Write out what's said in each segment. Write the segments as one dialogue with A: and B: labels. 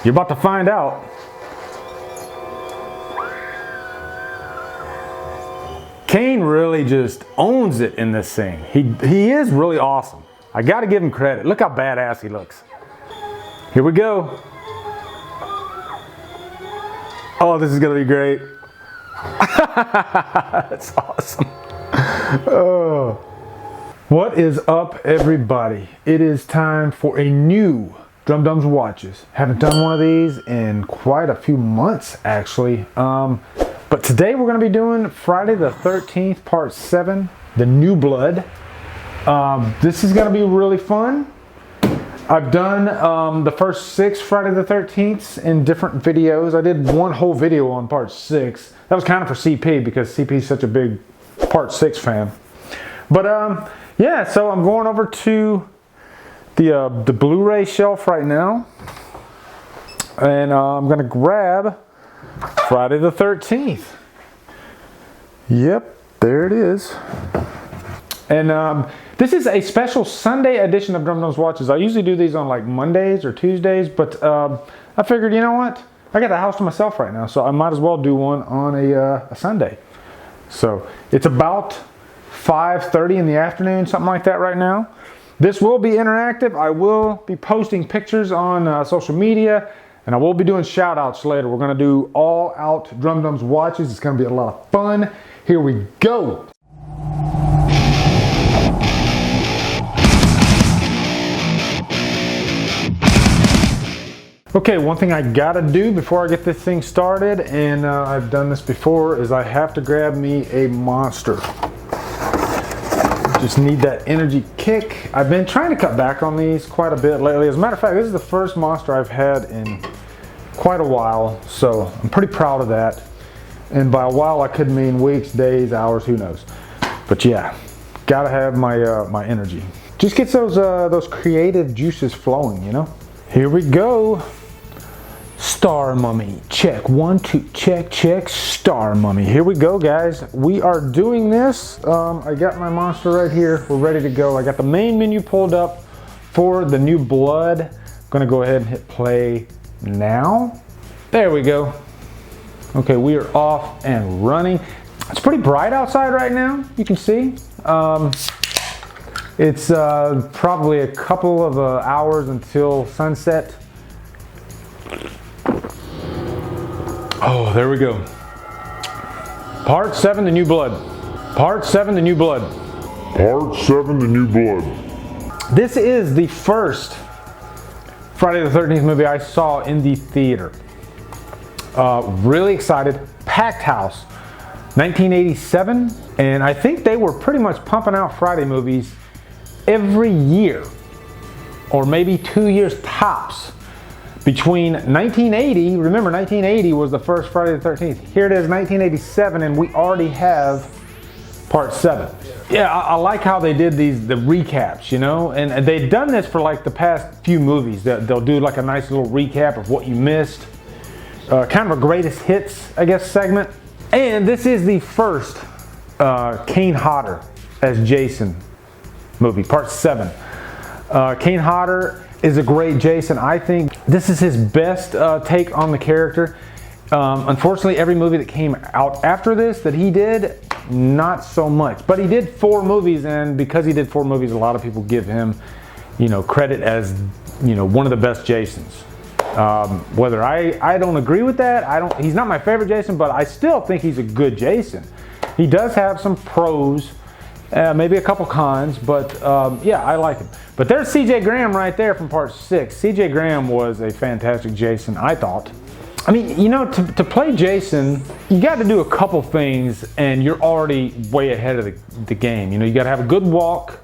A: You're about to find out. Kane really just owns it in this scene. He is really awesome. I gotta give him credit. Look how badass he looks. Here we go. Oh, this is gonna be great. That's awesome. Oh. What is up, everybody? It is time for a new Drumdums Watches. Haven't done one of these in quite a few months, actually. But today we're going to be doing Friday the 13th, Part 7, The New Blood. This is going to be really fun. I've done the first 6 Friday the 13ths in different videos. I did one whole video on Part 6. That was kind of for CP because CP is such a big Part 6 fan. But yeah, so I'm going over to the Blu-ray shelf right now. And I'm going to grab Friday the 13th. Yep, there it is. And this is a special Sunday edition of Drumdums Watches. I usually do these on like Mondays or Tuesdays, but I figured, you know what? I got the house to myself right now, so I might as well do one on a Sunday. So it's about 5:30 in the afternoon, something like that right now. This will be interactive. I will be posting pictures on social media. And I will be doing shout outs later. We're going to do all out Drumdums Watches. It's going to be a lot of fun. Here we go. Okay, one thing I got to do before I get this thing started, and I've done this before, is I have to grab me a monster. Just need that energy kick. I've been trying to cut back on these quite a bit lately. As a matter of fact, this is the first monster I've had in quite a while, so I'm pretty proud of that. And by a while, I could mean weeks, days, hours, who knows. But yeah, gotta have my my energy. Just gets those creative juices flowing, you know. Here we go. Star Mummy, check, 1, 2, check, check, Star Mummy. Here we go, guys. We are doing this. I got my monster right here. We're ready to go. I got the main menu pulled up for the New Blood. I'm gonna go ahead and hit play now. There we go. Okay, we are off and running. It's pretty bright outside right now, you can see. It's probably a couple of hours until sunset. Oh, there we go. Part 7, The New Blood. Part 7, The New Blood.
B: Part 7, The New Blood.
A: This is the first Friday the 13th movie I saw in the theater. Really excited. Packed house. 1987. And I think they were pretty much pumping out Friday movies every year. Or maybe 2 years tops. Between 1980, remember 1980 was the first Friday the 13th. Here it is, 1987, and we already have Part 7. Yeah, I like how they did the recaps, you know, and they've done this for like the past few movies. They'll do like a nice little recap of what you missed. Kind of a greatest hits, I guess, segment. And this is the first Kane Hodder as Jason movie, Part 7. Kane Hodder is a great Jason. I think this is his best take on the character. Unfortunately, every movie that came out after this that he did, not so much. But he did 4 movies, and because he did 4 movies, a lot of people give him, you know, credit as, you know, one of the best Jasons. Whether I don't agree with that, he's not my favorite Jason, but I still think he's a good Jason. He does have some pros, maybe a couple cons, but yeah, I like him. But there's CJ Graham right there from Part 6. CJ Graham was a fantastic Jason, I thought. I mean, you know, to play Jason, you got to do a couple things, and you're already way ahead of the game. You know, you got to have a good walk.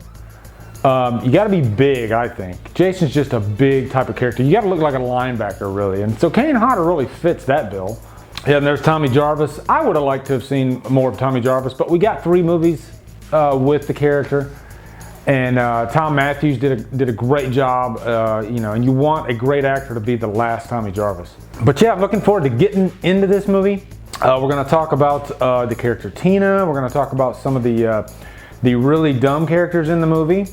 A: You got to be big, I think. Jason's just a big type of character. You got to look like a linebacker, really. And so Kane Hodder really fits that bill. Yeah, and there's Tommy Jarvis. I would have liked to have seen more of Tommy Jarvis, but we got 3 movies with the character. And Tom Matthews did a great job, you know, and you want a great actor to be the last Tommy Jarvis. But yeah, I'm looking forward to getting into this movie. We're going to talk about the character Tina. We're going to talk about some of the really dumb characters in the movie.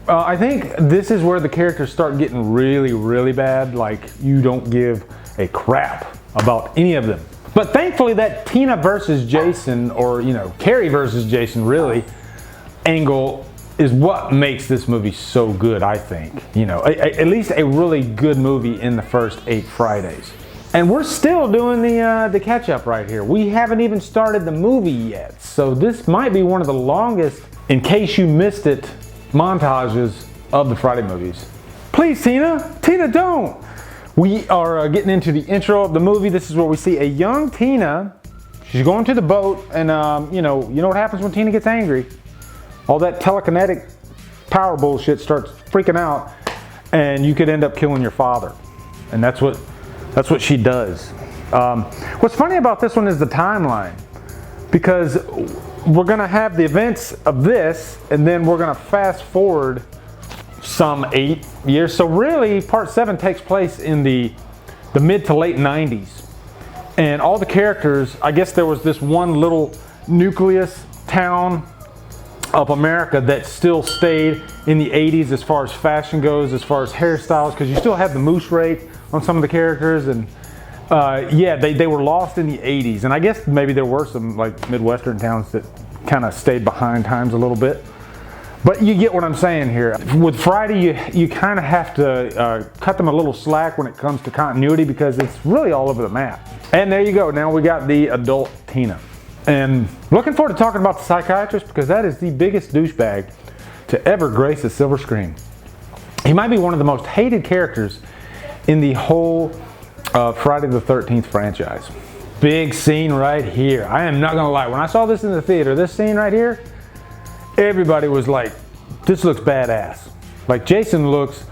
A: I think this is where the characters start getting really, really bad. Like, you don't give a crap about any of them. But thankfully that Tina versus Jason, or Carrie versus Jason really, angle is what makes this movie so good, I think. At least a really good movie in the first 8 Fridays. And we're still doing the catch up right here. We haven't even started the movie yet. So this might be one of the longest, in case you missed it, montages of the Friday movies. Please, Tina, don't. We are getting into the intro of the movie. This is where we see a young Tina. She's going to the boat, and you know what happens when Tina gets angry. All that telekinetic power bullshit starts freaking out, and you could end up killing your father. And that's what she does. What's funny about this one is the timeline, because we're gonna have the events of this, and then we're gonna fast forward some 8 years. So really, part 7 takes place in the mid to late 90s. And all the characters, I guess there was this one little nucleus town of America that still stayed in the 80s as far as fashion goes, as far as hairstyles, because you still have the moose rate on some of the characters. And yeah, they were lost in the 80s. And I guess maybe there were some like Midwestern towns that kind of stayed behind times a little bit. But you get what I'm saying here. With Friday, you kind of have to cut them a little slack when it comes to continuity, because it's really all over the map. And there you go. Now we got the adult Tina. And looking forward to talking about the psychiatrist, because that is the biggest douchebag to ever grace a silver screen. He might be one of the most hated characters in the whole Friday the 13th franchise. Big scene right here. I am not gonna lie, when I saw this in the theater, this scene right here, everybody was like, this looks badass. Like, Jason looks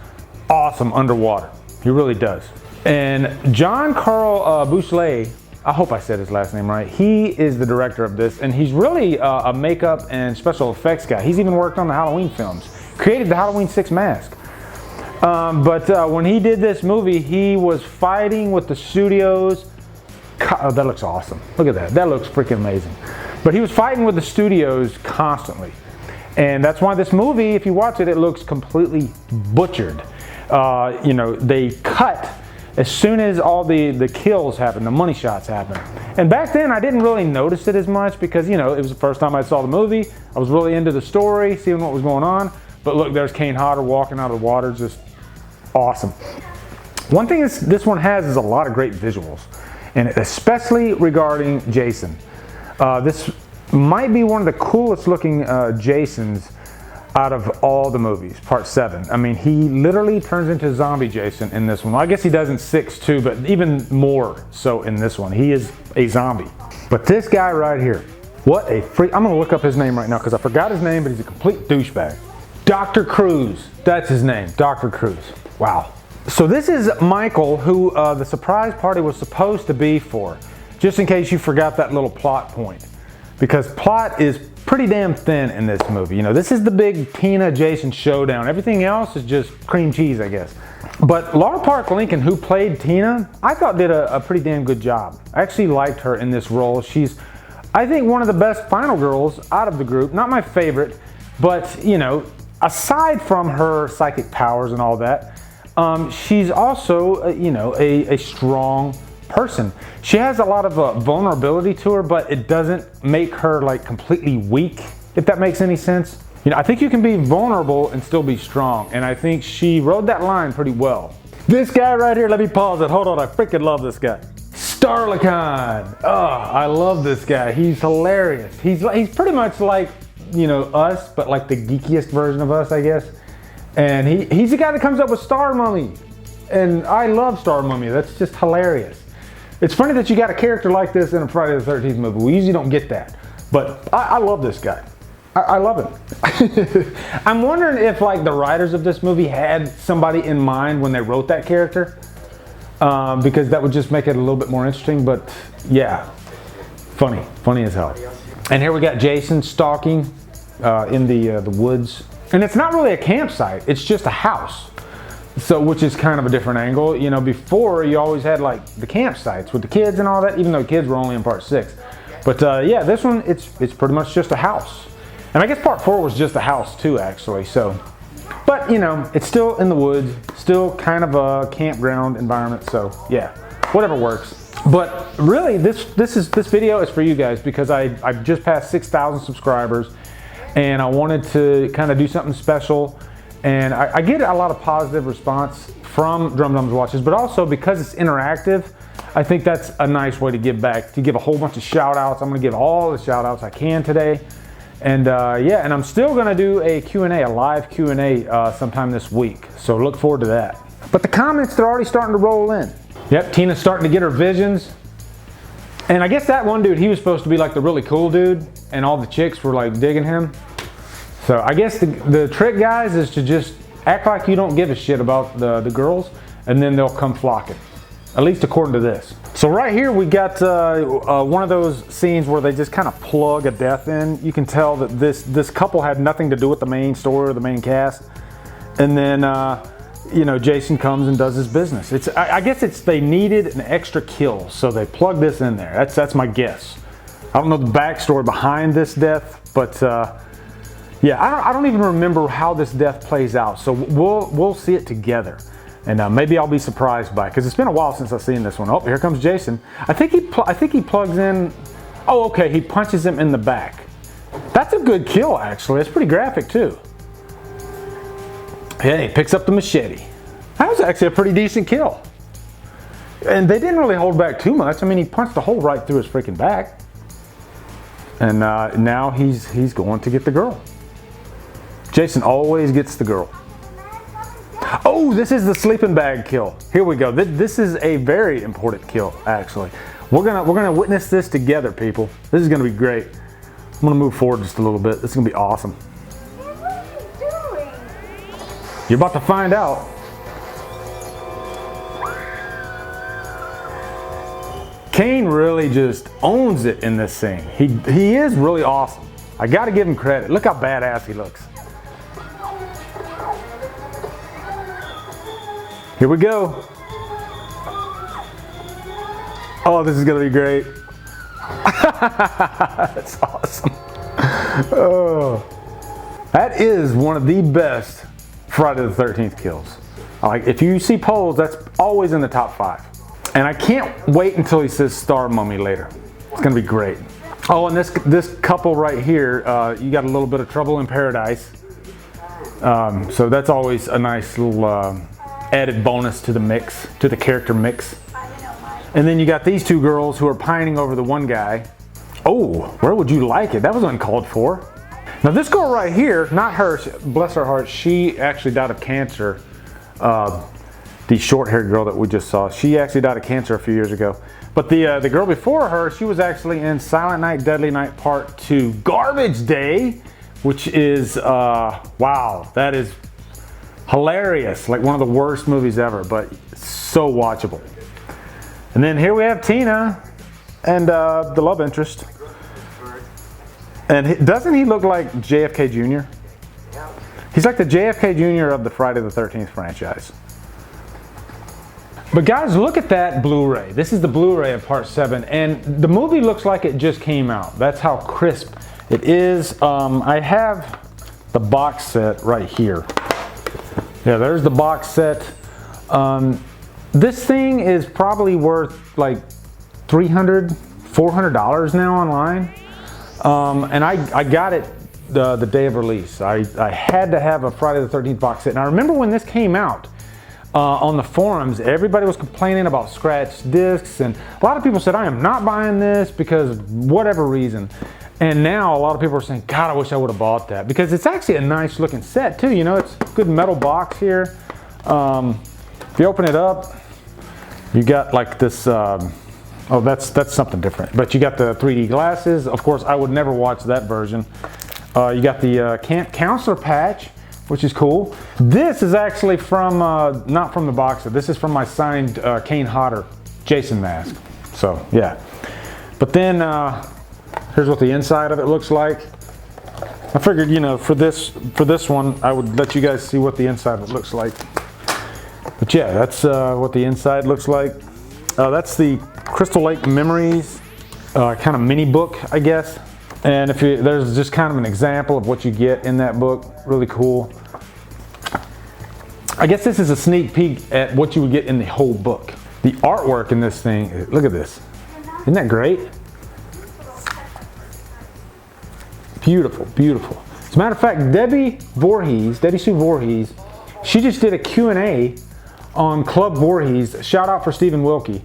A: awesome underwater. He really does. And John Carl Buchley, I hope I said his last name right, he is the director of this, and he's really a makeup and special effects guy. He's even worked on the Halloween films, created the Halloween 6 mask. But when he did this movie, he was fighting with the studios. Oh, that looks awesome. Look at that. That looks freaking amazing. But he was fighting with the studios constantly. And that's why this movie, if you watch it, it looks completely butchered. They cut as soon as all the kills happen, the money shots happen. And back then, I didn't really notice it as much, because, it was the first time I saw the movie. I was really into the story, seeing what was going on. But look, there's Kane Hodder walking out of the water, just awesome. One thing this one has is a lot of great visuals, and especially regarding Jason. This might be one of the coolest looking Jasons out of all the movies, part 7. I mean, he literally turns into zombie Jason in this one. Well, I guess he does in 6 too, but even more so in this one. He is a zombie. But this guy right here, what a freak. I'm gonna look up his name right now, because I forgot his name, but he's a complete douchebag. Dr. Cruz, that's his name, Dr. Cruz. Wow. So this is Michael, who the surprise party was supposed to be for, just in case you forgot that little plot point. Because plot is pretty damn thin in this movie. This is the big Tina Jason showdown. Everything else is just cream cheese, I guess. But Laura Park Lincoln, who played Tina, I thought did a pretty damn good job. I actually liked her in this role. She's, I think, one of the best final girls out of the group. Not my favorite, but, aside from her psychic powers and all that, she's also, a strong person. She has a lot of vulnerability to her, but it doesn't make her like completely weak, if that makes any sense. I think you can be vulnerable and still be strong, and I think she rode that line pretty well. This guy right here, let me pause it. Hold on, I freaking love this guy. Starlicon. Oh, I love this guy. He's hilarious. He's pretty much like, us, but like the geekiest version of us, I guess. And he's the guy that comes up with Star Mummy. And I love Star Mummy. That's just hilarious. It's funny that you got a character like this in a Friday the 13th movie. We usually don't get that. But I love this guy. I love him. I'm wondering if like the writers of this movie had somebody in mind when they wrote that character. Because that would just make it a little bit more interesting. But yeah, funny as hell. And here we got Jason stalking in the woods. And it's not really a campsite, it's just a house. So, which is kind of a different angle. Before you always had like the campsites with the kids and all that, even though kids were only in part 6. But yeah, this one, it's pretty much just a house. And I guess part 4 was just a house too, actually. So But you know, it's still in the woods, still kind of a campground environment. So yeah, whatever works. But really, this video is for you guys because I've just passed 6,000 subscribers, and I wanted to kind of do something special. And I get a lot of positive response from Drumdums Watches, but also because it's interactive, I think that's a nice way to give back, to give a whole bunch of shout outs. I'm gonna give all the shout outs I can today. And yeah, and I'm still gonna do a Q&A, a live Q&A sometime this week. So look forward to that. But the comments, they're already starting to roll in. Yep, Tina's starting to get her visions. And I guess that one dude, he was supposed to be like the really cool dude, and all the chicks were like digging him. So I guess the trick, guys, is to just act like you don't give a shit about the girls, and then they'll come flocking. At least according to this. So right here we got one of those scenes where they just kind of plug a death in. You can tell that this couple had nothing to do with the main story or the main cast. And then you know, Jason comes and does his business. I guess they needed an extra kill, so they plugged this in there. That's my guess. I don't know the backstory behind this death, but yeah, I don't even remember how this death plays out. So we'll see it together. And maybe I'll be surprised by it, because it's been a while since I've seen this one. Oh, here comes Jason. I think he plugs in. Oh, okay, he punches him in the back. That's a good kill, actually. It's pretty graphic too. Yeah, he picks up the machete. That was actually a pretty decent kill. And they didn't really hold back too much. I mean, he punched a hole right through his freaking back. And now he's going to get the girl. Jason always gets the girl. Oh, this is the sleeping bag kill. Here we go. This is a very important kill, actually. We're gonna witness this together, people. This is gonna be great. I'm gonna move forward just a little bit. This is gonna be awesome.
C: What are you doing?
A: You're about to find out. Kane really just owns it in this scene. He is really awesome. I gotta give him credit. Look how badass he looks. Here we go. Oh, this is gonna be great. That's awesome. Oh, that is one of the best Friday the 13th kills. Like, if you see polls, that's always in the top 5. And I can't wait until he says Star Mummy later. It's gonna be great. Oh, and this couple right here, you got a little bit of trouble in paradise. So that's always a nice little added bonus to the mix, to the character mix. And then you got these two girls who are pining over the one guy. Oh, where would you like it? That was uncalled for. Now this girl right here, not her, bless her heart, she actually died of cancer. The short-haired girl that we just saw, she actually died of cancer a few years ago. But the girl before her, she was actually in Silent Night, Deadly Night Part 2, Garbage Day, which is, wow, that is hilarious. Like one of the worst movies ever, but so watchable. And then here we have Tina and the love interest. And doesn't he look like JFK Jr.? He's like the JFK Jr. of the Friday the 13th franchise. But guys, look at that Blu-ray. This is the Blu-ray of Part 7, and the movie looks like it just came out. That's how crisp it is. I have the box set right here. Yeah, there's the box set. This thing is probably worth like $300, $400 now online. And I got it the day of release. I had to have a Friday the 13th box set. And I remember when this came out on the forums, everybody was complaining about scratched discs. And a lot of people said, I am not buying this because of whatever reason. And now a lot of people are saying, God, I wish I would have bought that, because it's actually a nice looking set too. You know, it's a good metal box here. If you open it up, you got like this, oh, that's something different. But you got the 3D glasses. Of course, I would never watch that version. You got the Camp Counselor patch, which is cool. This is actually from, not from the box set. This is from my signed Kane Hodder Jason mask. So yeah. But then, here's what the inside of it looks like. I figured, you know, for this one, I would let you guys see what the inside of it looks like. But yeah, that's what the inside looks like. That's the Crystal Lake Memories kind of mini book, I guess. And there's just kind of an example of what you get in that book. Really cool. I guess this is a sneak peek at what you would get in the whole book. The artwork in this thing, look at this. Isn't that great? Beautiful, beautiful. As a matter of fact, Debbie Sue Voorhees, she just did a Q&A on Club Voorhees. Shout out for Stephen Wilkie.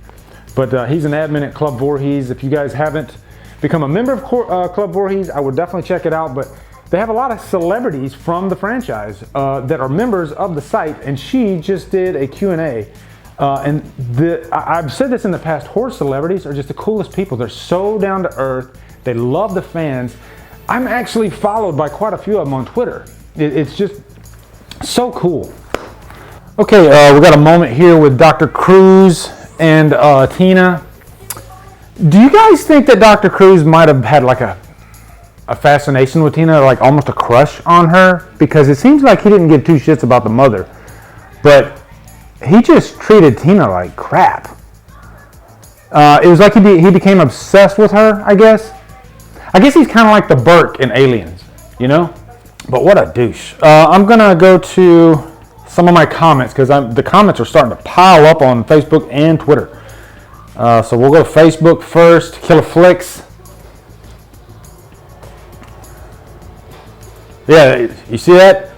A: But he's an admin at Club Voorhees. If you guys haven't become a member of Club Voorhees, I would definitely check it out. But they have a lot of celebrities from the franchise that are members of the site, and she just did a Q&A. I've said this in the past, horror celebrities are just the coolest people. They're so down to earth. They love the fans. I'm actually followed by quite a few of them on Twitter. It's just so cool. Okay, we got a moment here with Dr. Cruz and Tina. Do you guys think that Dr. Cruz might have had like a fascination with Tina, like almost a crush on her? Because it seems like he didn't give two shits about the mother, but he just treated Tina like crap. It was like he became obsessed with her, I guess. I guess he's kind of like the Burke in Aliens, you know? But what a douche. I'm going to go to some of my comments because the comments are starting to pile up on Facebook and Twitter. So we'll go to Facebook first. Killer Flicks. Yeah, you see that?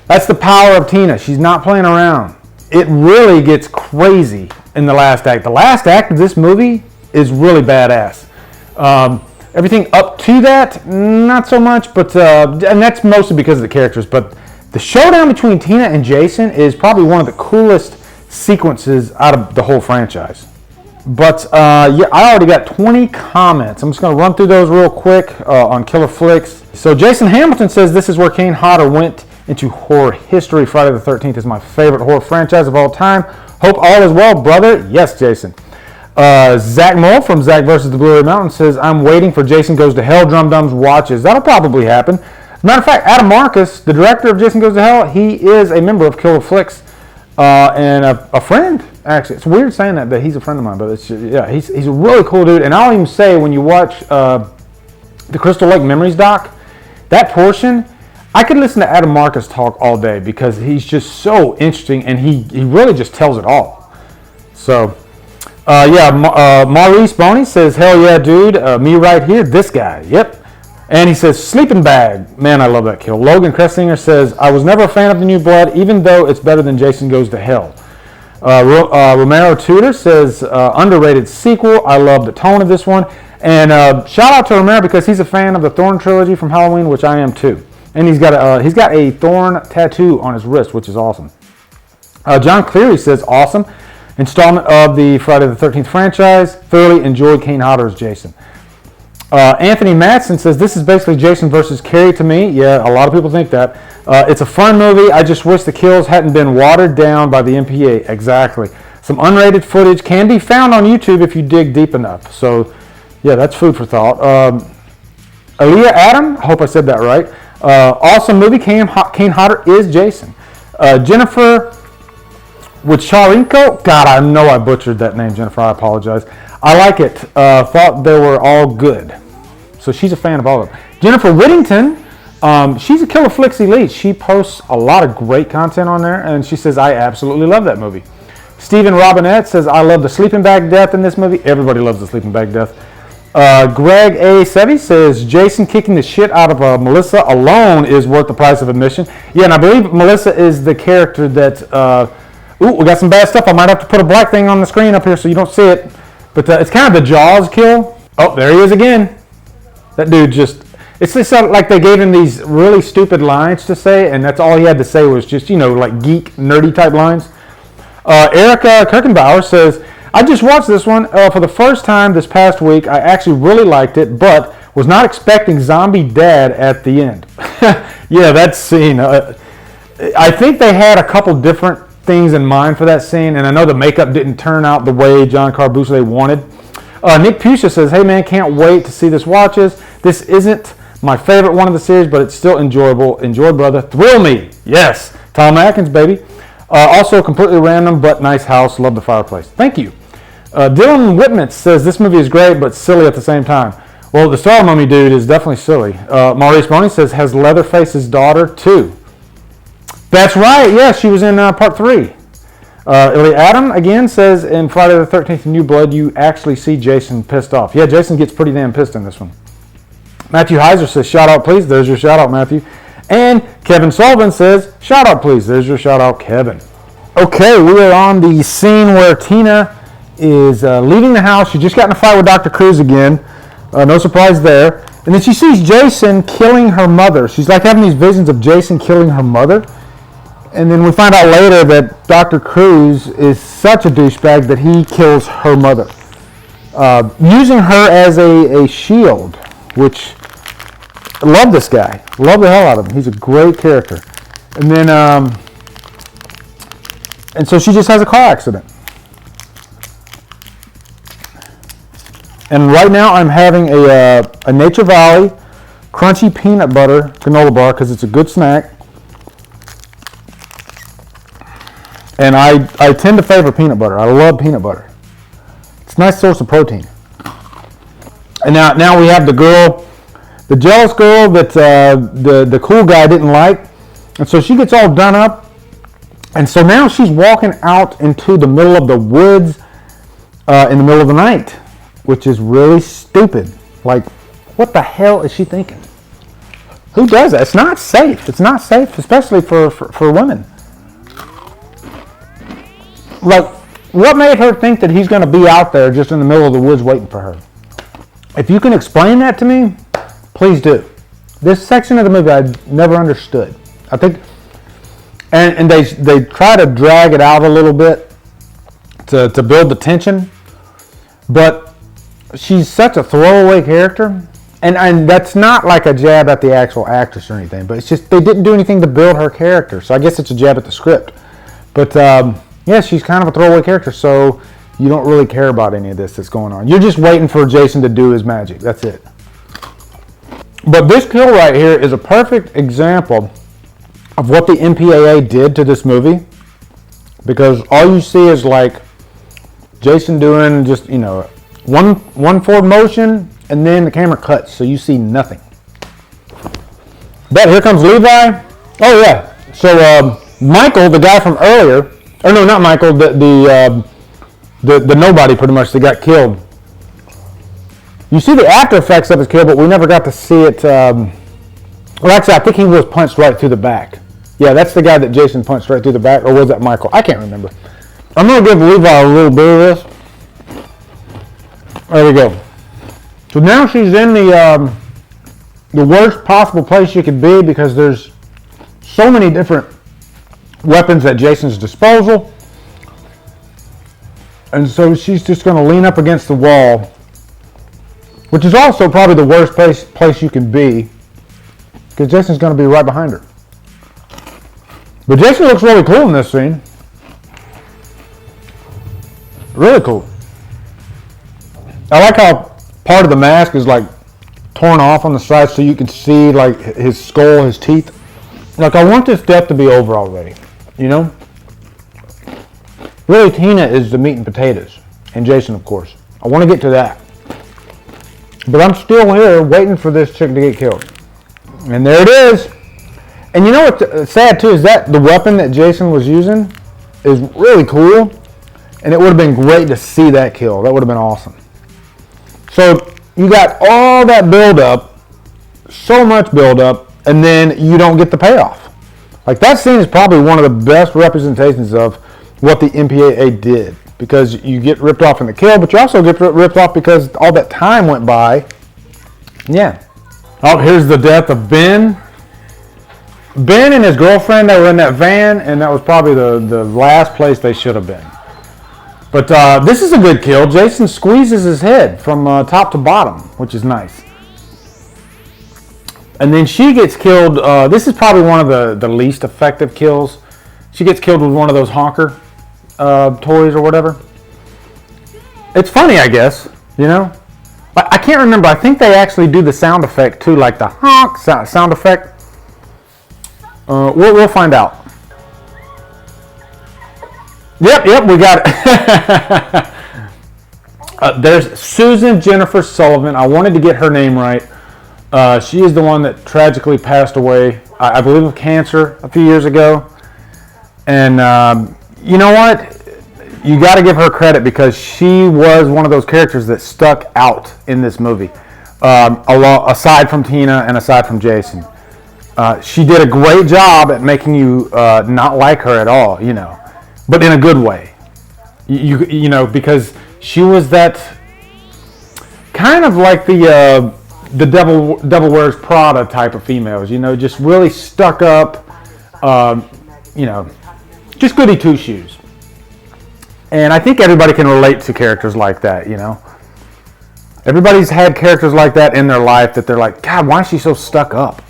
A: That's the power of Tina. She's not playing around. It really gets crazy in the last act. The last act of this movie is really badass. Everything up to that, not so much, but and that's mostly because of the characters. But the showdown between Tina and Jason is probably one of the coolest sequences out of the whole franchise. But yeah, I already got 20 comments. I'm just going to run through those real quick on Killer Flicks. So Jason Hamilton says this is where Kane Hodder went into horror history. Friday the 13th is my favorite horror franchise of all time. Hope all is well, brother. Yes, Jason. Zach Moll from Zach vs. the Blu-ray Mountain says, I'm waiting for Jason Goes to Hell, Drumdums Watches. That'll probably happen. As a matter of fact, Adam Marcus, the director of Jason Goes to Hell, he is a member of Killer Flicks and a friend, actually. It's weird saying that, but he's a friend of mine. But it's just, yeah, he's a really cool dude. And I'll even say, when you watch the Crystal Lake Memories doc, that portion, I could listen to Adam Marcus talk all day because he's just so interesting and he really just tells it all. So, yeah, Maurice Boney says, hell yeah, dude. Me right here, this guy. Yep. And he says, sleeping bag. Man, I love that kill. Logan Kressinger says, I was never a fan of The New Blood, even though it's better than Jason Goes to Hell. Romero Tudor says, underrated sequel. I love the tone of this one. And shout out to Romero because he's a fan of the Thorn trilogy from Halloween, which I am too. And he's got a Thorn tattoo on his wrist, which is awesome. John Cleary says, awesome installment of the Friday the 13th franchise. Thoroughly enjoyed Kane Hodder's Jason. Anthony Matson says, this is basically Jason versus Carrie to me. Yeah, a lot of people think that. It's a fun movie. I just wish the kills hadn't been watered down by the MPA. Exactly. Some unrated footage can be found on YouTube if you dig deep enough. So, yeah, that's food for thought. Aaliyah Adam, I hope I said that right. Awesome movie. Kane Hodder is Jason. Jennifer with Charinko. God, I know I butchered that name, Jennifer. I apologize. I like it. Thought they were all good. So she's a fan of all of them. Jennifer Whittington, she's a Killer Flicks Elite. She posts a lot of great content on there, and she says, I absolutely love that movie. Stephen Robinette says, I love the sleeping bag death in this movie. Everybody loves the sleeping bag death. Greg A. Sevi says, Jason kicking the shit out of Melissa alone is worth the price of admission. Yeah, and I believe Melissa is the character that... ooh, we got some bad stuff. I might have to put a black thing on the screen up here so you don't see it. But it's kind of the Jaws kill. Oh, there he is again. That dude just... It's just like they gave him these really stupid lines to say, and that's all he had to say was just, you know, like geek, nerdy type lines. Erica Kirkenbauer says, I just watched this one for the first time this past week. I actually really liked it, but was not expecting zombie dad at the end. Yeah, that scene. I think they had a couple different things in mind for that scene, and I know the makeup didn't turn out the way John Carbucci wanted. Nick Pusha says, hey man, can't wait to see this Watches. This isn't my favorite one of the series, but it's still enjoyable. Enjoy, brother. Thrill me. Yes. Tom Atkins, baby. Also completely random, but nice house. Love the fireplace. Thank you. Dylan Whitman says, this movie is great, but silly at the same time. Well, the Star Mummy dude is definitely silly. Maurice Boney says, has Leatherface's daughter too. That's right. Yeah, she was in part 3. Adam again says in Friday the 13th New Blood, you actually see Jason pissed off. Yeah, Jason gets pretty damn pissed in this one. Matthew Heiser says, shout out please. There's your shout out, Matthew. And Kevin Sullivan says, shout out please. There's your shout out, Kevin. Okay, we are on the scene where Tina is leaving the house. She just got in a fight with Dr. Cruz again. No surprise there. And then she sees Jason killing her mother. She's like having these visions of Jason killing her mother. And then we find out later that Dr. Cruz is such a douchebag that he kills her mother. Using her as a shield, which I love this guy. Love the hell out of him. He's a great character. And then, and so she just has a car accident. And right now I'm having a Nature Valley crunchy peanut butter granola bar because it's a good snack. And I tend to favor peanut butter. I love peanut butter. It's a nice source of protein. And now we have the girl, the jealous girl that the cool guy didn't like. And so she gets all done up. And so now she's walking out into the middle of the woods in the middle of the night, which is really stupid. Like, what the hell is she thinking? Who does that? It's not safe. It's not safe, especially for women. Like, what made her think that he's going to be out there just in the middle of the woods waiting for her? If you can explain that to me, please do. This section of the movie I never understood. I think, and they try to drag it out a little bit to build the tension, but she's such a throwaway character, and that's not like a jab at the actual actress or anything, but it's just they didn't do anything to build her character, so I guess it's a jab at the script. But yeah, she's kind of a throwaway character, so you don't really care about any of this that's going on. You're just waiting for Jason to do his magic. That's it. But this kill right here is a perfect example of what the MPAA did to this movie, because all you see is like Jason doing just, you know, one forward motion, and then the camera cuts, so you see nothing. But here comes Levi. Oh yeah. So Michael, the guy from earlier, or no, not Michael, the nobody pretty much that got killed. You see the after effects of his kill, but we never got to see it. Well, actually, I think he was punched right through the back. Yeah, that's the guy that Jason punched right through the back, or was that Michael? I can't remember. I'm going to give Levi a little bit of this. There we go. So now she's in the worst possible place she could be, because there's so many different weapons at Jason's disposal. And so she's just going to lean up against the wall, which is also probably the worst place you can be, because Jason's going to be right behind her. But Jason looks really cool in this scene. Really cool. I like how part of the mask is like torn off on the side so you can see like his skull, his teeth. Like, I want this death to be over already, you know? Really, Tina is the meat and potatoes, and Jason, of course. I want to get to that. But I'm still here waiting for this chick to get killed. And there it is. And you know what's sad too is that the weapon that Jason was using is really cool. And it would have been great to see that kill. That would have been awesome. So you got all that build up, so much build up, and then you don't get the payoff. Like, that scene is probably one of the best representations of what the MPAA did, because you get ripped off in the kill, but you also get ripped off because all that time went by. Yeah. Oh, here's the death of Ben. Ben and his girlfriend, they were in that van, and that was probably the last place they should have been. But this is a good kill. Jason squeezes his head from top to bottom, which is nice. And then she gets killed. This is probably one of the least effective kills. She gets killed with one of those honker toys or whatever. It's funny, I guess, you know? But I can't remember. I think they actually do the sound effect too, like the honk sound effect. We'll find out. Yep, we got it. There's Susan Jennifer Sullivan. I wanted to get her name right. She is the one that tragically passed away, I believe, of cancer a few years ago. And you know what? You got to give her credit because she was one of those characters that stuck out in this movie. Aside from Tina and aside from Jason, she did a great job at making you not like her at all. You know, but in a good way. You know, because she was that kind of like the Devil Wears Prada type of females. You know, just really stuck up. You know, just goody two shoes. And I think everybody can relate to characters like that, you know. Everybody's had characters like that in their life that they're like, God, why is she so stuck up?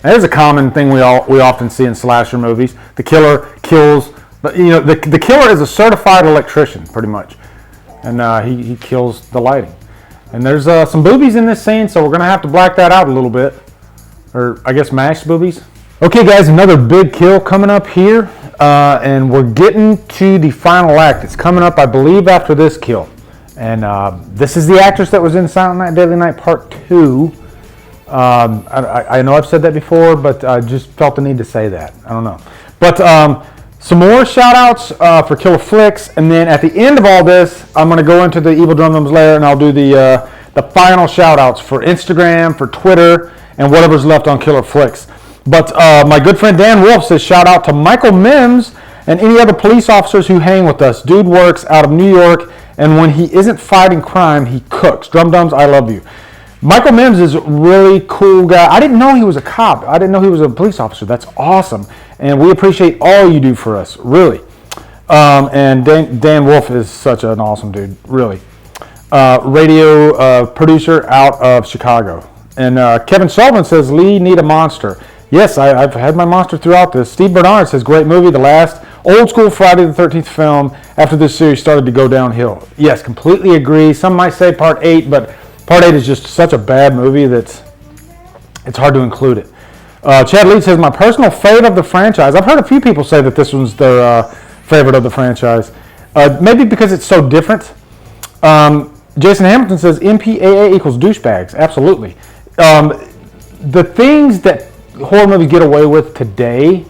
A: That is a common thing we often see in slasher movies. The killer kills, you know, the killer is a certified electrician, pretty much. And he kills the lighting. And there's some boobies in this scene, so we're going to have to black that out a little bit. Or, I guess, mash boobies. Okay, guys, another big kill coming up here. And we're getting to the final act. It's coming up, I believe, after this kill. And this is the actress that was in Silent Night, Deadly Night Part 2. I know I've said that before, but I just felt the need to say that. I don't know. But some more shout-outs for Killer Flicks. And then at the end of all this, I'm going to go into the Evil Drumdums lair, and I'll do the final shout-outs for Instagram, for Twitter, and whatever's left on Killer Flicks. But my good friend Dan Wolf says, shout out to Michael Mims and any other police officers who hang with us. Dude works out of New York, and when he isn't fighting crime, he cooks. Drumdums, I love you. Michael Mims is a really cool guy. I didn't know he was a cop. I didn't know he was a police officer. That's awesome. And we appreciate all you do for us, really. And Dan Wolf is such an awesome dude, really. Radio producer out of Chicago. And Kevin Sullivan says, Lee, need a monster. Yes, I've had my monster throughout this. Steve Bernard says, great movie, the last old school Friday the 13th film after this series started to go downhill. Yes, completely agree. Some might say Part 8, but Part 8 is just such a bad movie that it's hard to include it. Chad Leeds says, my personal favorite of the franchise. I've heard a few people say that this one's their favorite of the franchise. Maybe because it's so different. Jason Hamilton says, MPAA equals douchebags. Absolutely. The things that horror movies get away with today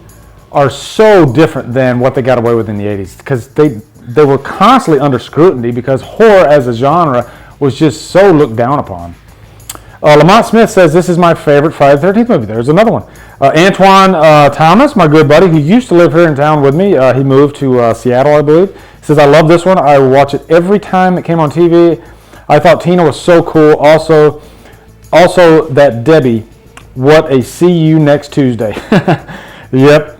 A: are so different than what they got away with in the 80s because they were constantly under scrutiny because horror as a genre was just so looked down upon. Lamont Smith says, this is my favorite Friday the 13th movie. There's another one. Antoine Thomas, my good buddy, who used to live here in town with me, he moved to Seattle, I believe, says, I love this one. I watch it every time it came on TV. I thought Tina was so cool. Also that Debbie, what a see you next Tuesday. Yep.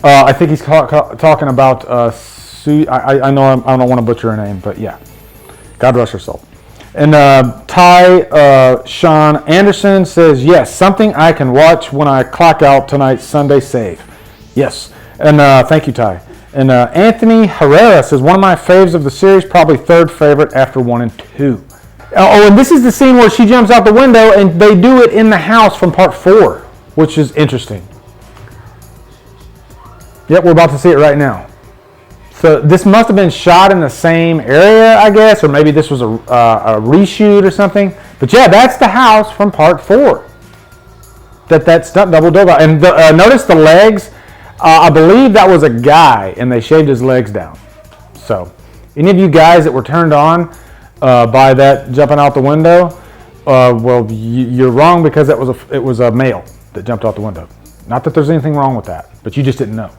A: I think he's talking about Sue. I know I don't want to butcher her name, but yeah. God rest her soul. And Ty Sean Anderson says, yes, something I can watch when I clock out tonight's Sunday save. Yes. And thank you, Ty. And Anthony Herrera says, one of my faves of the series, probably third favorite after 1 and 2. Oh, and this is the scene where she jumps out the window, and they do it in the house from Part 4, which is interesting. Yep, we're about to see it right now. So this must have been shot in the same area, I guess, or maybe this was a reshoot or something. But yeah, that's the house from Part 4 that stunt double dove out. And notice the legs. I believe that was a guy, and they shaved his legs down. So any of you guys that were turned on by that jumping out the window, well, you're wrong because it was a male that jumped out the window. Not that there's anything wrong with that, but you just didn't know.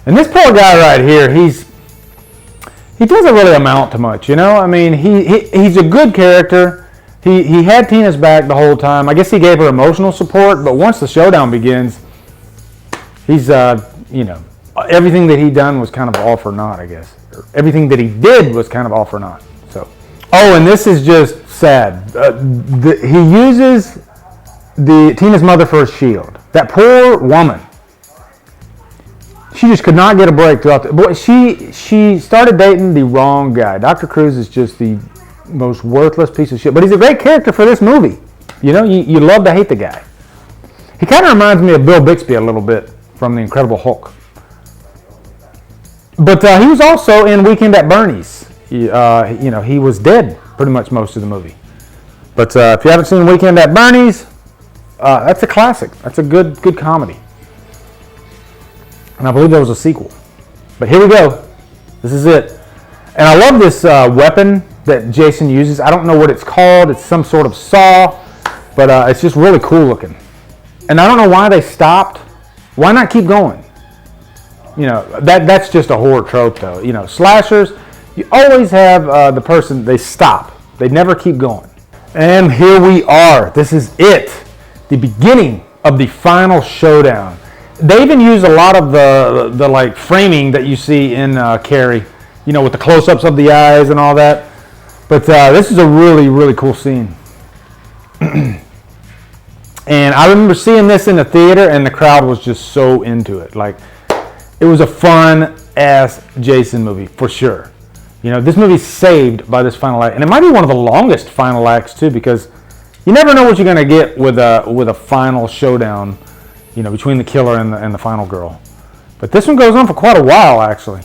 A: And this poor guy right here, he doesn't really amount to much, you know? I mean, he's a good character. He had Tina's back the whole time. I guess he gave her emotional support, but once the showdown begins, he's, you know, everything that he done was kind of all for naught, I guess. Or everything that he did was kind of all for naught. So, oh, and this is just sad. He uses Tina's mother for a shield. That poor woman. She just could not get a break throughout the... Boy, she started dating the wrong guy. Dr. Cruz is just the most worthless piece of shit. But he's a great character for this movie. You know, you love to hate the guy. He kind of reminds me of Bill Bixby a little bit from The Incredible Hulk. But he was also in Weekend at Bernie's. You know, he was dead pretty much most of the movie. But if you haven't seen Weekend at Bernie's, that's a classic. That's a good comedy. And I believe there was a sequel. But here we go. This is it. And I love this weapon that Jason uses. I don't know what it's called. It's some sort of saw, but it's just really cool looking. And I don't know why they stopped. Why not keep going? You know, that's just a horror trope though. You know, slashers, you always have the person, they stop. They never keep going. And here we are. This is it. The beginning of the final showdown. They even use a lot of the like framing that you see in Carrie, you know, with the close-ups of the eyes and all that. But this is a really, really cool scene. And I remember seeing this in the theater, and the crowd was just so into it. Like, it was a fun-ass Jason movie, for sure. You know, this movie's saved by this final act. And it might be one of the longest final acts, too, because you never know what you're going to get with a final showdown, you know, between the killer and the final girl. But this one goes on for quite a while, actually.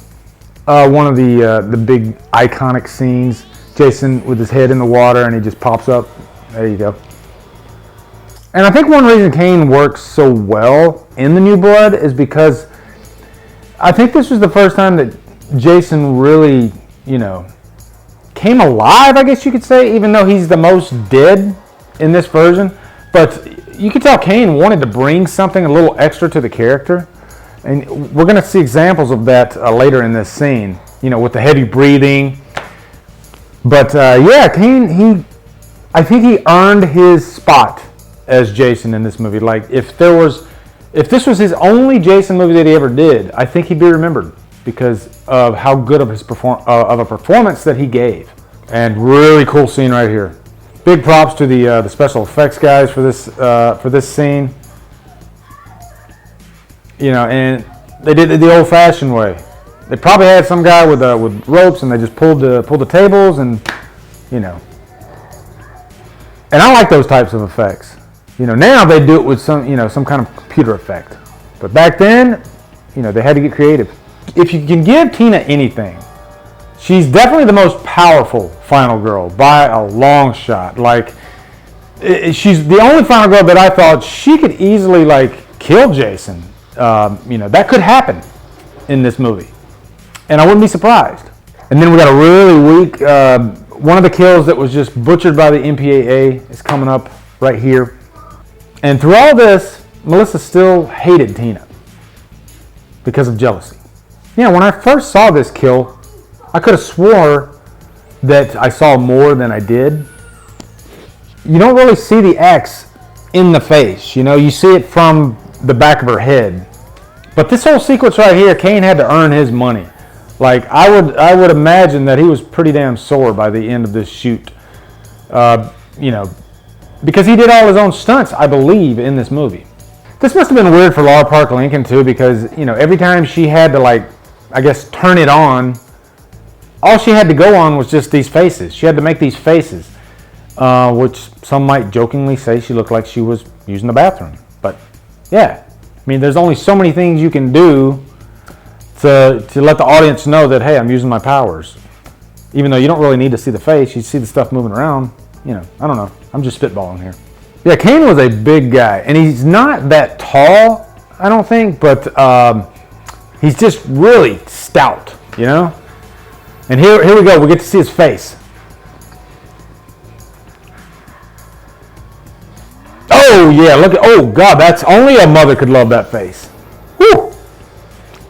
A: One of the big iconic scenes, Jason with his head in the water and he just pops up. There you go. And I think one reason Kane works so well in The New Blood is because I think this was the first time that Jason really, you know, came alive, I guess you could say, even though he's the most dead in this version. But you could tell Kane wanted to bring something a little extra to the character. And we're going to see examples of that later in this scene, you know, with the heavy breathing. But yeah, Kane, I think he earned his spot as Jason in this movie. Like, if this was his only Jason movie that he ever did, I think he'd be remembered because of how good of a performance that he gave. And really cool scene right here. Big props to the special effects guys for this scene. You know, and they did it the old-fashioned way. They probably had some guy with ropes, and they just pulled the tables, and you know. And I like those types of effects. You know, now they do it with some kind of computer effect. But back then, you know, they had to get creative. If you can give Tina anything, she's definitely the most powerful final girl by a long shot. Like, she's the only final girl that I thought she could easily like kill Jason. You know, that could happen in this movie, and I wouldn't be surprised. And then we got a really weak one of the kills that was just butchered by the MPAA is coming up right here. And through all this, Melissa still hated Tina because of jealousy. Yeah, when I first saw this kill, I could have swore that I saw more than I did. You don't really see the axe in the face, you know, you see it from the back of her head. But this whole sequence right here, Kane had to earn his money. Like, I would imagine that he was pretty damn sore by the end of this shoot. You know, because he did all his own stunts, I believe, in this movie. This must have been weird for Laura Park Lincoln too, because, you know, every time she had to, like, I guess, turn it on, all she had to go on was just these faces. She had to make these faces, which some might jokingly say she looked like she was using the bathroom. But yeah, I mean, there's only so many things you can do to let the audience know that, hey, I'm using my powers. Even though you don't really need to see the face, you see the stuff moving around. You know, I don't know. I'm just spitballing here. Yeah, Kane was a big guy, and he's not that tall, I don't think, but he's just really stout, you know? And here we go. We get to see his face. Oh, yeah, look at, oh, God, that's only a mother could love that face. Whew.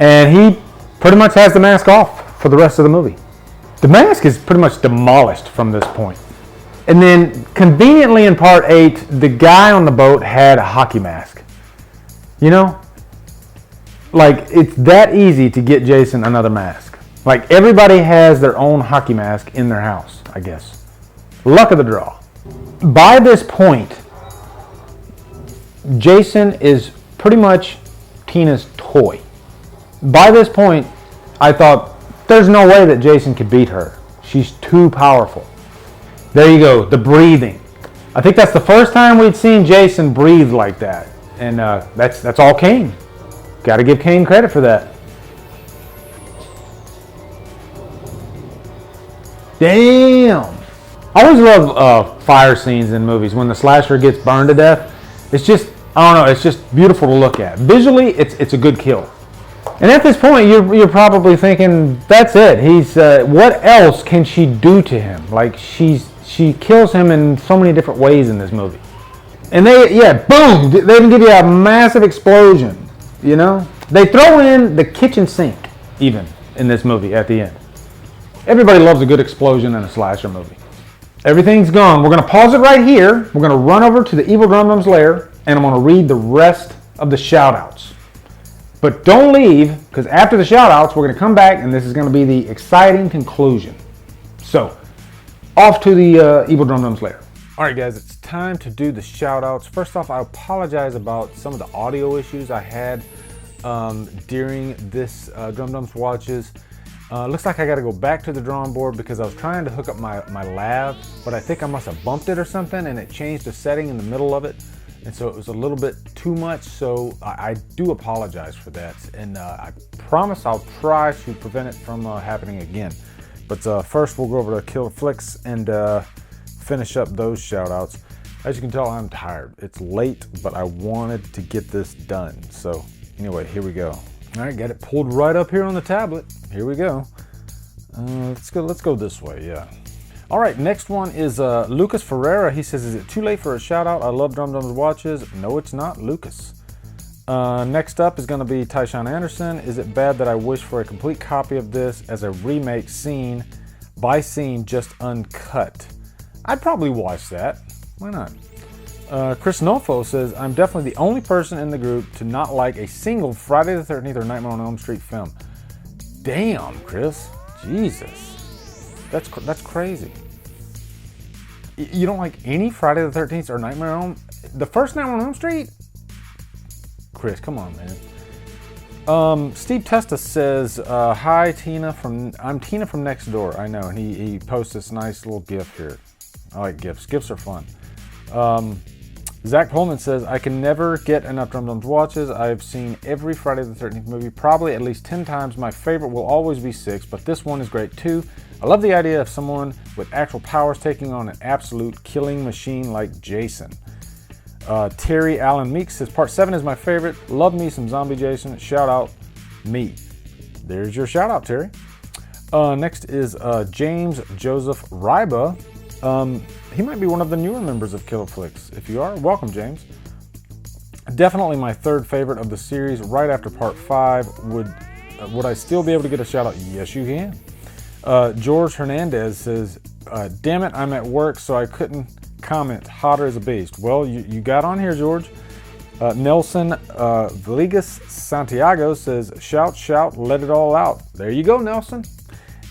A: And he pretty much has the mask off for the rest of the movie. The mask is pretty much demolished from this point. And then, conveniently in part 8, the guy on the boat had a hockey mask. You know? Like, it's that easy to get Jason another mask. Like, everybody has their own hockey mask in their house, I guess. Luck of the draw. By this point, Jason is pretty much Tina's toy. By this point, I thought, there's no way that Jason could beat her. She's too powerful. There you go, the breathing. I think that's the first time we'd seen Jason breathe like that. And that's all Kane. Got to give Kane credit for that. Damn. I always love fire scenes in movies when the slasher gets burned to death. It's just, I don't know, it's just beautiful to look at. Visually, it's a good kill. And at this point, you're probably thinking, that's it. He's what else can she do to him? Like she kills him in so many different ways in this movie. And boom! They even give you a massive explosion. You know, they throw in the kitchen sink even in this movie at the end. Everybody loves a good explosion in a slasher movie. Everything's gone. We're gonna pause it right here. We're gonna run over to the evil Drumdums lair, and I'm gonna read the rest of the shoutouts. But don't leave, because after the shout-outs, we're going to come back, and this is going to be the exciting conclusion. So, off to the Evil Drumdums lair. All right, guys, it's time to do the shout-outs. First off, I apologize about some of the audio issues I had during this Drumdums Watches. Looks like I got to go back to the drawing board because I was trying to hook up my lav, but I think I must have bumped it or something, and it changed the setting in the middle of it. And so it was a little bit too much, so I do apologize for that. And I promise I'll try to prevent it from happening again. But first we'll go over to Killer Flicks and finish up those shout outs. As you can tell, I'm tired. It's late, but I wanted to get this done. So anyway, here we go. All right, got it pulled right up here on the tablet. Here we go. Let's go this way, yeah. All right, next one is Lucas Ferreira. He says, is it too late for a shout out? I love Drumdums Watches. No, it's not, Lucas. Next up is going to be Tyshawn Anderson. Is it bad that I wish for a complete copy of this as a remake scene by scene, just uncut? I'd probably watch that. Why not? Chris Nolfo says, I'm definitely the only person in the group to not like a single Friday the 13th or Nightmare on Elm Street film. Damn, Chris. Jesus. That's crazy. You don't like any Friday the 13th or Nightmare on Elm? The first Nightmare on Elm Street? Chris, come on, man. Steve Testa says, hi, Tina. I'm Tina from next door. I know, and he posts this nice little GIF here. I like GIFs. GIFs are fun. Zach Pullman says, I can never get enough Drumdums Watches. I've seen every Friday the 13th movie, probably at least 10 times. My favorite will always be 6, but this one is great too. I love the idea of someone with actual powers taking on an absolute killing machine like Jason. Terry Allen Meeks says, Part 7 is my favorite. Love me some zombie Jason. Shout out me. There's your shout out, Terry. Next is James Joseph Ryba. He might be one of the newer members of Killer Flicks. If you are, welcome, James. Definitely my third favorite of the series, right after Part 5. Would I still be able to get a shout out? Yes, you can. George Hernandez says, damn it, I'm at work, so I couldn't comment. Hotter as a beast. Well, you got on here, George. Nelson Villegas Santiago says, shout, let it all out. There you go, Nelson.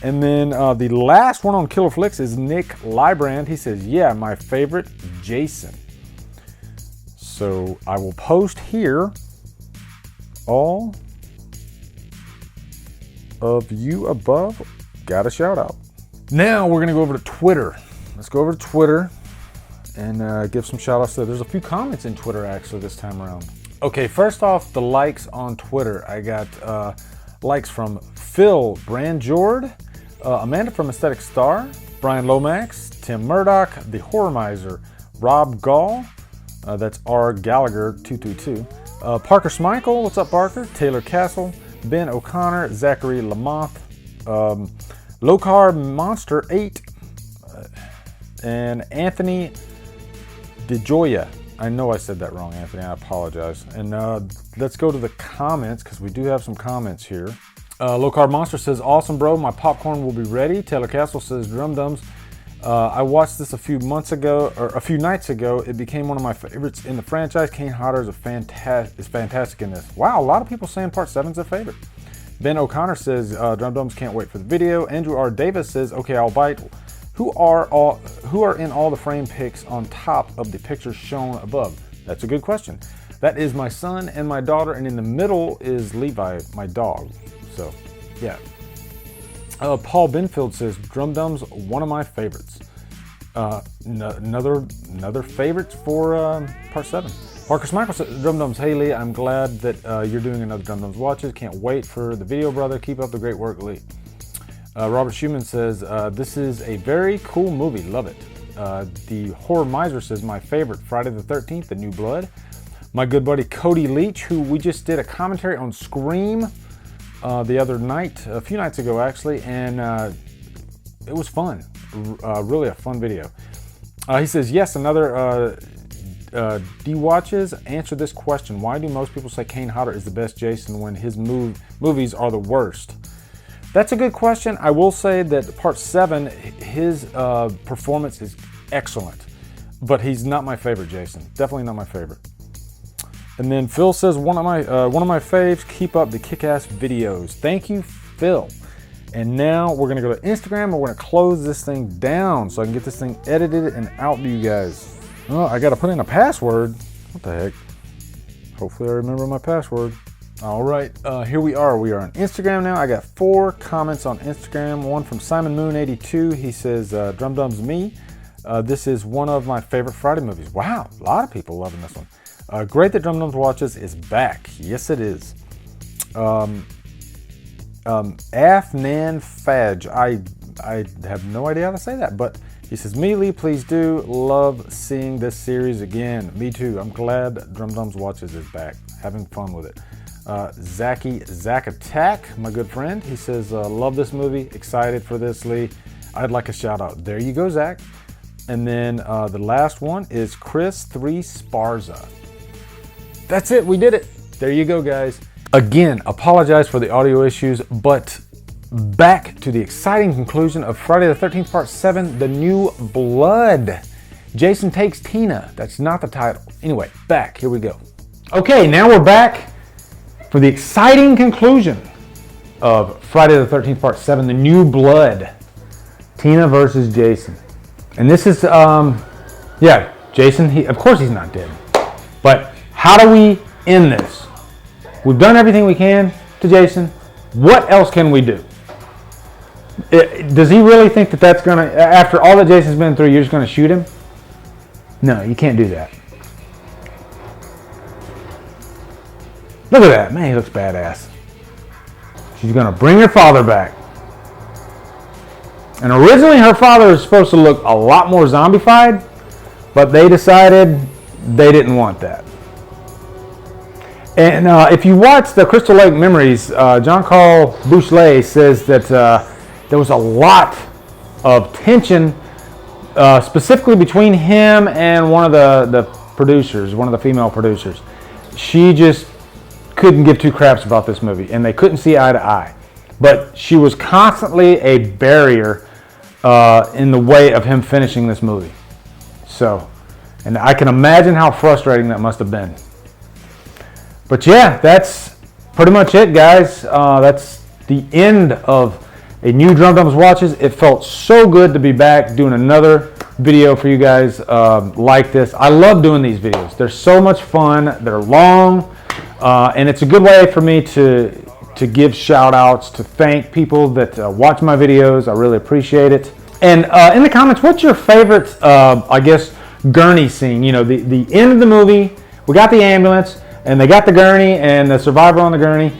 A: And then the last one on Killer Flicks is Nick Lybrand. He says, yeah, my favorite, Jason. So I will post here all of you above got a shout out. Now we're gonna go over to Twitter. Let's go over to Twitter and give some shout outs there. There's a few comments in Twitter actually this time around. Okay, first off, the likes on Twitter. I got likes from Phil Brandjord, Amanda from Aesthetic Star, Brian Lomax, Tim Murdoch, The Horror Miser, Rob Gall, that's R. Gallagher 222, Parker Schmeichel, what's up Parker, Taylor Castle, Ben O'Connor, Zachary Lamont, Low Carb Monster 8, and Anthony DeJoya. I know I said that wrong, Anthony, I apologize. And let's go to the comments, because we do have some comments here. Low Carb Monster says, awesome bro, my popcorn will be ready. Taylor Castle says, Drumdums. I watched this a few nights ago. It became one of my favorites in the franchise. Kane Hodder is fantastic in this. Wow, a lot of people saying Part 7's their favorite. Ben O'Connor says, Drumdums can't wait for the video. Andrew R. Davis says, okay, I'll bite. Who are in all the frame pics on top of the pictures shown above? That's a good question. That is my son and my daughter, and in the middle is Levi, my dog. So, yeah. Paul Benfield says, Drumdums, one of my favorites. Another favorite for Part 7. Parker Schmeichel says, Drumdums, Haley, I'm glad that you're doing another Drumdums Watches. Can't wait for the video, brother. Keep up the great work, Lee. Robert Schumann says, this is a very cool movie. Love it. The Horror Miser says, my favorite, Friday the 13th, The New Blood. My good buddy Cody Leach, who we just did a commentary on Scream the other night, a few nights ago actually, and it was fun. Really a fun video. He says, yes, another D Watches, answer this question. Why do most people say Kane Hodder is the best Jason when his movies are the worst? That's a good question. I will say that part 7, his performance is excellent, but he's not my favorite Jason. Definitely not my favorite. And then Phil says, one of my faves, keep up the kick-ass videos. Thank you, Phil. And now we're gonna go to Instagram and we're gonna close this thing down so I can get this thing edited and out to you guys. Oh, I gotta put in a password. What the heck? Hopefully I remember my password. All right, here we are. We are on Instagram now. I got 4 comments on Instagram. One from Simon Moon 82. He says, Drumdums me. This is one of my favorite Friday movies. Wow, a lot of people loving this one. Great that Drumdums Watches is back. Yes, it is. Afnan Fadge. I have no idea how to say that, but he says, me, please do. Love seeing this series again. Me too. I'm glad Drumdums Watches is back. Having fun with it. Zach Attack, my good friend. He says, love this movie. Excited for this, Lee. I'd like a shout out. There you go, Zach. And then the last one is Chris 3 Sparza. That's it. We did it. There you go, guys. Again, apologize for the audio issues, but back to the exciting conclusion of Friday the 13th, Part 7, The New Blood. Jason Takes Tina. That's not the title. Anyway, back. Here we go. Okay, now we're back for the exciting conclusion of Friday the 13th, Part 7, The New Blood. Tina versus Jason. And this is, yeah, Jason, of course he's not dead. But how do we end this? We've done everything we can to Jason. What else can we do? Does he really think that that's going to, after all that Jason's been through, you're just going to shoot him? No, you can't do that. Look at that. Man, he looks badass. She's going to bring her father back. And originally her father was supposed to look a lot more zombified, but they decided they didn't want that. And if you watch the Crystal Lake Memories, John Carl Bouchelet says that there was a lot of tension, specifically between him and one of the producers, one of the female producers. She just couldn't give 2 craps about this movie, and they couldn't see eye to eye. But she was constantly a barrier in the way of him finishing this movie. So, and I can imagine how frustrating that must have been. But yeah, that's pretty much it, guys. That's the end of a new Drumdums Watches. It felt so good to be back doing another video for you guys like this. I love doing these videos. They're so much fun. They're long, and it's a good way for me to give shout outs, to thank people that watch my videos. I really appreciate it. And in the comments, what's your favorite, I guess, gurney scene? You know, the end of the movie, we got the ambulance, and they got the gurney and the survivor on the gurney.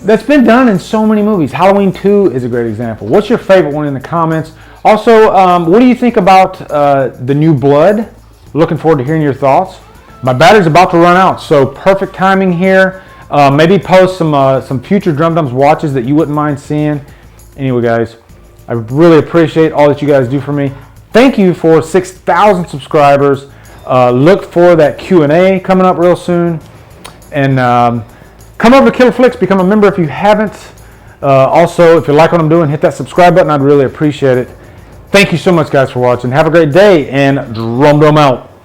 A: That's been done in so many movies. Halloween 2 is a great example. What's your favorite one in the comments? Also, what do you think about The New Blood? Looking forward to hearing your thoughts. My battery's about to run out, so perfect timing here. Maybe post some future Drumdums Watches that you wouldn't mind seeing. Anyway, guys, I really appreciate all that you guys do for me. Thank you for 6,000 subscribers. Look for that Q&A coming up real soon. And come over to Killer Flicks, become a member if you haven't. Also, if you like what I'm doing, hit that subscribe button. I'd really appreciate it. Thank you so much, guys, for watching. Have a great day, and Drumdum out.